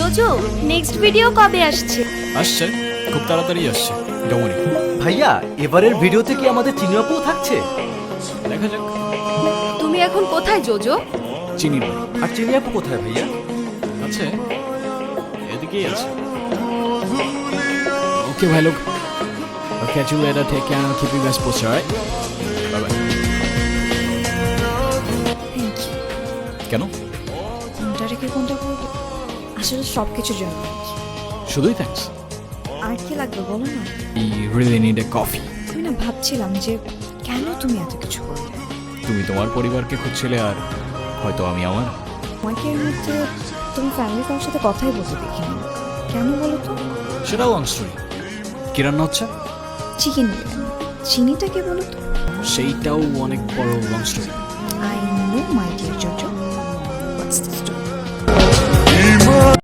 JoJo next video কবে আসছে? আসছে, খুব তাড়াতাড়ি আসছে, ডোন্ট ওয়ারি। ভাইয়া এবারের ভিডিওতে কি আমাদের চিনি আপুও থাকছে? দেখা যাক। তুমি এখন কোথায় জোজো? চিনির ভাই আর চিনি আপু কোথায় ভাইয়া? আছে, এদিকেই আছে। ওকে ভাই লোক, I'll catch you later. Take care and I'll keep you guys posted, alright? Bye bye. Thank you. কেন? কোনটা রেখে কোনটা করবো আসলে সব কিছুর জন্য। শুধুই থ্যাঙ্কস। আর কি লাগবে বলো না। You really need a coffee. আমি না ভাবছিলাম যে কেন তুমি এত কিছু করলে। তুমি তোমার পরিবারকে খুঁজছিলে আর হয়তো আমি আমার। আমাকে এর মধ্যে তুমি ফ্যামিলি কারোর সাথে কথাই বলতে দেখিনি, কেন বলো তো? সেটাও লং স্টোরি। কি রান্না হচ্ছে? চিকেন বিরিয়ানি। চিনিটাকে বলো তো? সেইটাও অনেক বড় long story. I know my dear JoJo,